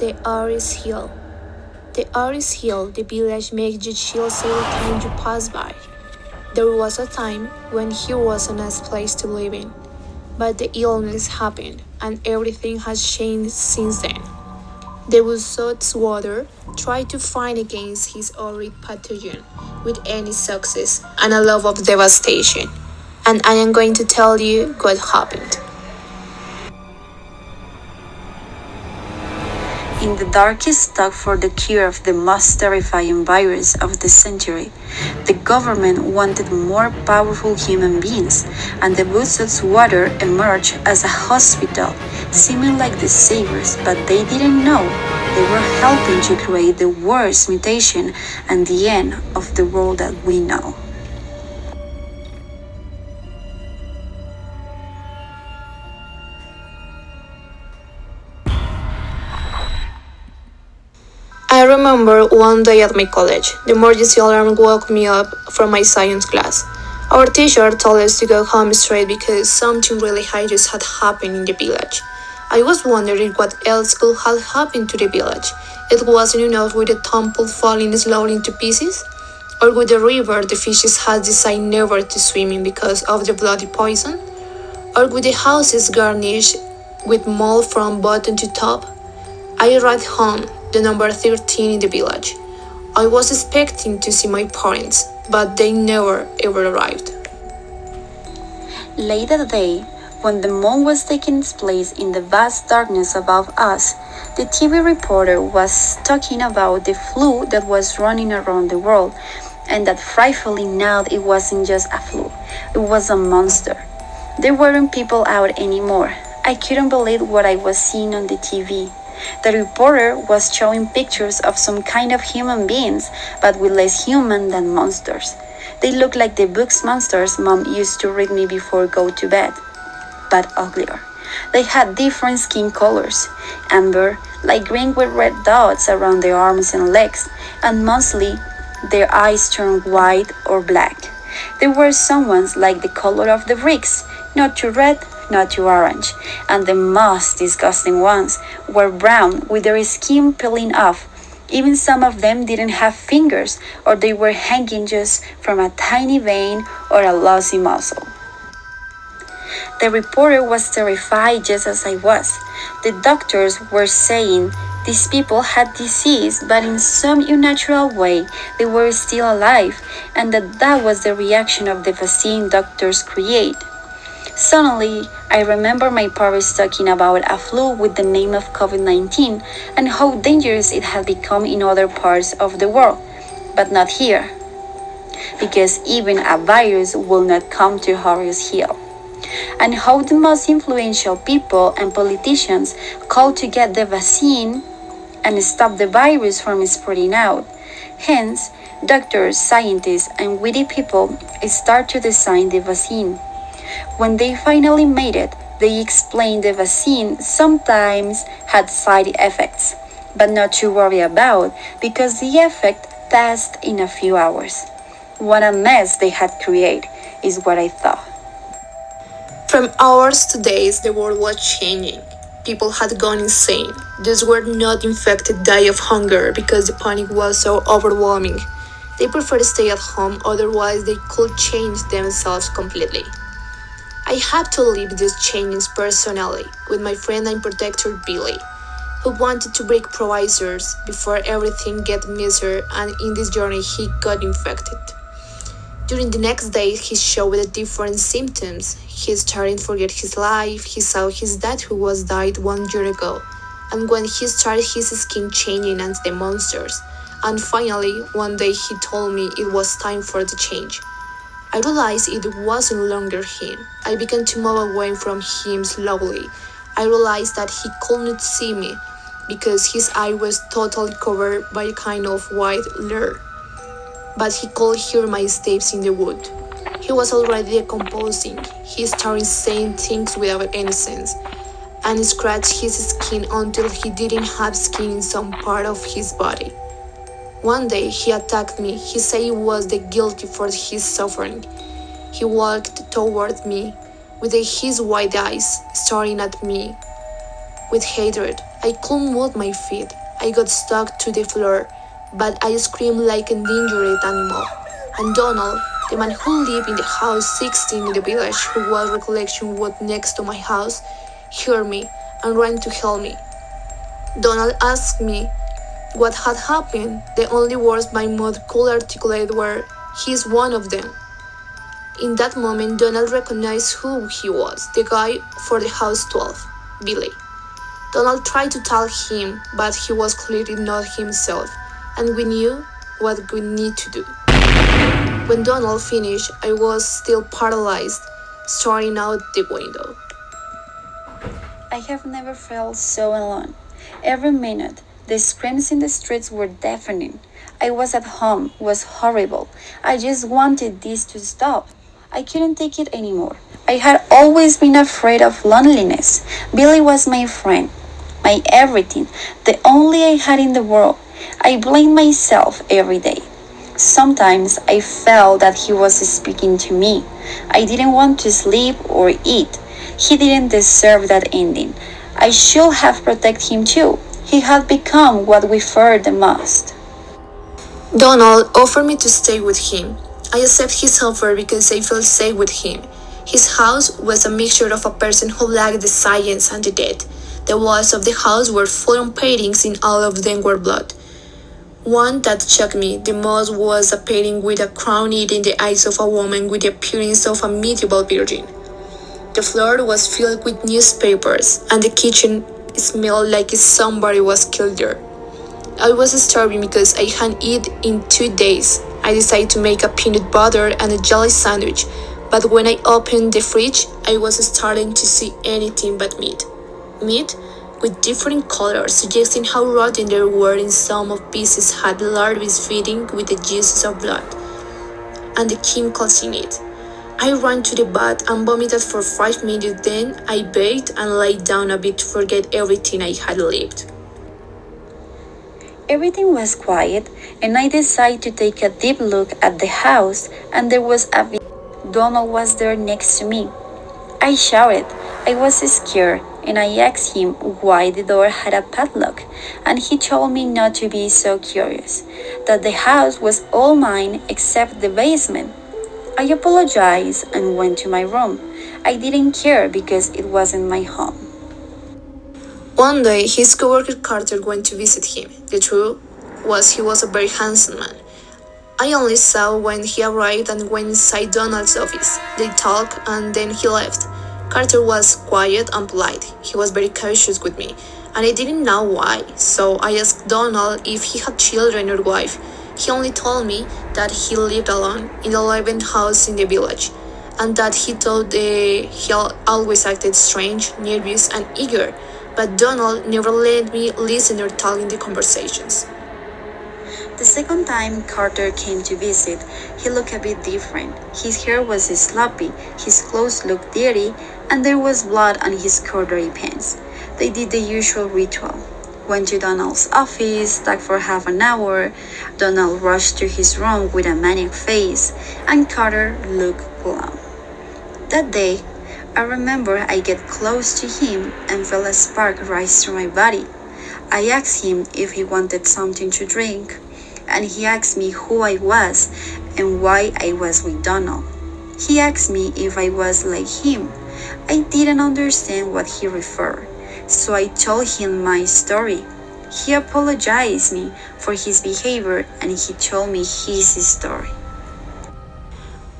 The Orrius Hill. The Orrius Hill, the village makes you chills every time you pass by. There was a time when here was a nice place to live in, but the illness happened and everything has changed since then. The Wusot's water tried to fight against his horrid pathogen with any success and a love of devastation. And I am going to tell you what happened. In the darkest talk for the cure of the most terrifying virus of the century, the government wanted more powerful human beings, and the Wusot's water emerged as a hospital, seeming like the saviors, but they didn't know they were helping to create the worst mutation and the end of the world that we know. I remember one day at my college, the emergency alarm woke me up from my science class. Our teacher told us to go home straight because something really hideous had happened in the village. I was wondering what else could have happened to the village. It wasn't enough with the temple falling slowly into pieces, or with the river the fishes had decided never to swim in because of the bloody poison, or with the houses garnished with mold from bottom to top. I arrived home, the number 13 in the village. I was expecting to see my parents, but they never ever arrived. Late that day, when the moon was taking its place in the vast darkness above us, the TV reporter was talking about the flu that was running around the world, and that frightfully now it wasn't just a flu, it was a monster. There weren't people out anymore. I couldn't believe what I was seeing on the TV. The reporter was showing pictures of some kind of human beings, but with less human than monsters. They looked like the books monsters Mom used to read me before go to bed, but uglier. They had different skin colors, amber, light green with red dots around their arms and legs, and mostly their eyes turned white or black. They were someone's like the color of the bricks, not too red, not too orange, and the most disgusting ones were brown with their skin peeling off. Even some of them didn't have fingers, or they were hanging just from a tiny vein or a lossy muscle. The reporter was terrified just as I was. The doctors were saying these people had disease, but in some unnatural way they were still alive, and that was the reaction of the vaccine doctors create. Suddenly, I remember my parents talking about a flu with the name of COVID-19 and how dangerous it had become in other parts of the world, but not here, because even a virus will not come to Orrius Hill, and how the most influential people and politicians called to get the vaccine and stop the virus from spreading out. Hence, doctors, scientists, and witty people start to design the vaccine. When they finally made it, they explained the vaccine sometimes had side effects, but not to worry about because the effect passed in a few hours. What a mess they had created, is what I thought. From hours to days, the world was changing. People had gone insane. Those who were not infected died of hunger because the panic was so overwhelming. They preferred to stay at home, otherwise they could change themselves completely. I had to live these changes personally with my friend and protector Billy, who wanted to break provisos before everything get messier, and in this journey he got infected. During the next day he showed the different symptoms. He started to forget his life, he saw his dad who was died 1 year ago, and when he started his skin changing and the monsters, and finally one day he told me it was time for the change. I realized it wasn't longer him. I began to move away from him slowly. I realized that he could not see me because his eye was totally covered by a kind of white layer. But he could hear my steps in the wood. He was already decomposing. He started saying things without any sense and scratched his skin until he didn't have skin in some part of his body. One day he attacked me. He said he was the guilty for his suffering. He walked toward me with his white eyes staring at me with hatred. I couldn't move my feet. I got stuck to the floor, but I screamed like an injured animal. And Donald, the man who lived in the house 16 in the village, who was recollection was next to my house, heard me and ran to help me. Donald asked me what had happened. The only words my mouth could articulate were, "He's one of them." In that moment, Donald recognized who he was, the guy for the house 12, Billy. Donald tried to tell him, but he was clearly not himself, and we knew what we need to do. When Donald finished, I was still paralyzed, staring out the window. I have never felt so alone. Every minute, the screams in the streets were deafening. I was at home, was horrible. I just wanted this to stop. I couldn't take it anymore. I had always been afraid of loneliness. Billy was my friend, my everything, the only I had in the world. I blamed myself every day. Sometimes I felt that he was speaking to me. I didn't want to sleep or eat. He didn't deserve that ending. I should have protected him too. He had become what we feared the most. Donald offered me to stay with him. I accepted his offer because I felt safe with him. His house was a mixture of a person who lacked the science and the dead. The walls of the house were full of paintings and all of them were blood. One that shocked me the most was a painting with a crown eating the eyes of a woman with the appearance of a medieval virgin. The floor was filled with newspapers, and the kitchen smelled like somebody was killed there. I was starving because I hadn't eaten in 2 days. I decided to make a peanut butter and a jelly sandwich, but when I opened the fridge, I was starting to see anything but meat. Meat with different colors, suggesting how rotten they were, and some of pieces had larvae feeding with the juices of blood and the chemicals in it. I ran to the bath and vomited for 5 minutes, then I bathed and lay down a bit to forget everything I had lived. Everything was quiet, and I decided to take a deep look at the house, and there was a Donald was there next to me. I shouted. I was scared, and I asked him why the door had a padlock, and he told me not to be so curious, that the house was all mine except the basement. I apologized and went to my room. I didn't care because it wasn't my home. One day, his coworker Carter went to visit him. The truth was he was a very handsome man. I only saw when he arrived and went inside Donald's office. They talked and then he left. Carter was quiet and polite. He was very cautious with me, and I didn't know why, so I asked Donald if he had children or wife. He only told me that he lived alone in the 11th house in the village, and that he thought he always acted strange, nervous, and eager, but Donald never let me listen or talk in the conversations. The second time Carter came to visit, he looked a bit different. His hair was sloppy, his clothes looked dirty, and there was blood on his corduroy pants. They did the usual ritual. Went to Donald's office, talked for half an hour. Donald rushed to his room with a manic face, and Carter looked glum. That day, I remember I get close to him and felt a spark rise through my body. I asked him if he wanted something to drink, and he asked me who I was and why I was with Donald. He asked me if I was like him. I didn't understand what he referred, so I told him my story. He apologized me for his behavior and he told me his story.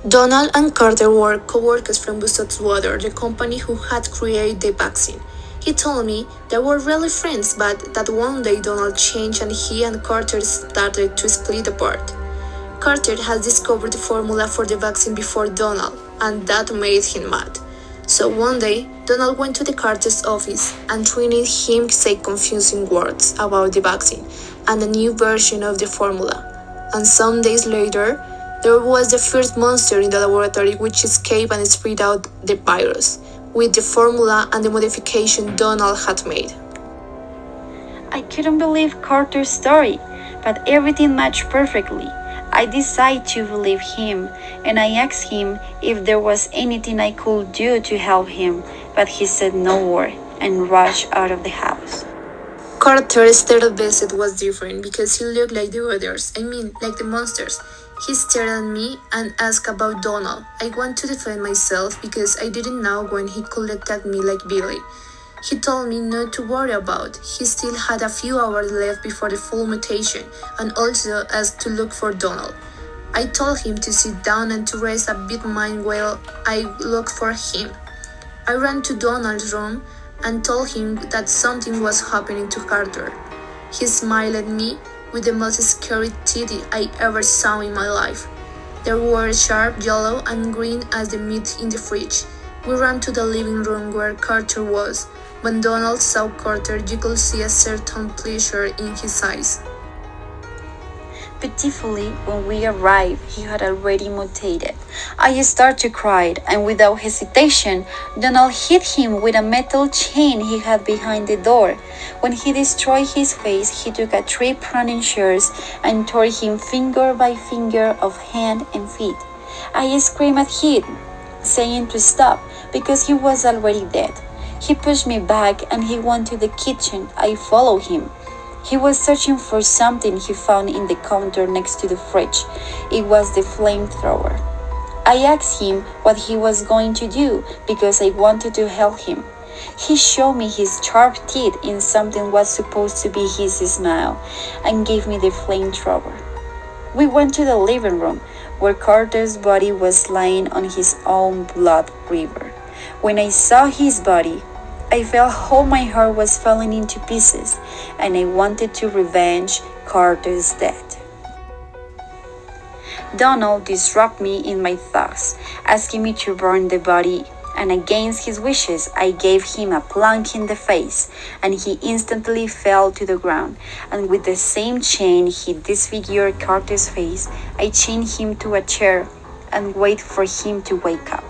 Donald and Carter were co-workers from Water, the company who had created the vaccine. He told me they were really friends, but that one day Donald changed and he and Carter started to split apart. Carter had discovered the formula for the vaccine before Donald, and that made him mad. So one day, Donald went to the Carter's office and threatened him to say confusing words about the vaccine and a new version of the formula. And some days later, there was the first monster in the laboratory which escaped and spread out the virus, with the formula and the modification Donald had made. I couldn't believe Carter's story, but everything matched perfectly. I decided to believe him, and I asked him if there was anything I could do to help him, but he said no word and rushed out of the house. Carter's third visit was different because he looked like the others, like the monsters. He stared at me and asked about Donald. I want to defend myself because I didn't know when he could attack me like Billy. He told me not to worry about. He still had a few hours left before the full mutation and also asked to look for Donald. I told him to sit down and to rest a bit mind while I looked for him. I ran to Donald's room and told him that something was happening to Carter. He smiled at me with the most scary teeth I ever saw in my life. They were sharp yellow and green as the meat in the fridge. We ran to the living room where Carter was. When Donald saw Carter, you could see a certain pleasure in his eyes. Pitifully, when we arrived, he had already mutated. I started to cry, and without hesitation, Donald hit him with a metal chain he had behind the door. When he destroyed his face, he took a 3 pruning shears and tore him finger by finger of hand and feet. I screamed at him, saying to stop, because he was already dead. He pushed me back and he went to the kitchen. I followed him. He was searching for something he found in the counter next to the fridge. It was the flamethrower. I asked him what he was going to do because I wanted to help him. He showed me his sharp teeth in something was supposed to be his smile and gave me the flamethrower. We went to the living room where Carter's body was lying on his own blood river. When I saw his body, I felt how my heart was falling into pieces, and I wanted to revenge Carter's death. Donald disrupted me in my thoughts, asking me to burn the body, and against his wishes, I gave him a plunk in the face, and he instantly fell to the ground. And with the same chain he disfigured Carter's face, I chained him to a chair and waited for him to wake up.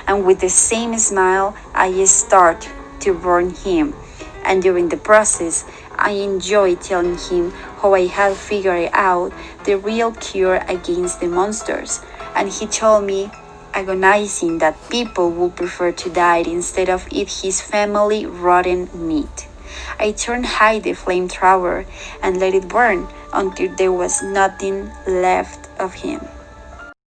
And with the same smile, I start to burn him. And during the process, I enjoyed telling him how I had figured out the real cure against the monsters. And he told me, agonizing, that people would prefer to die instead of eat his family rotten meat. I turned high the flamethrower and let it burn until there was nothing left of him.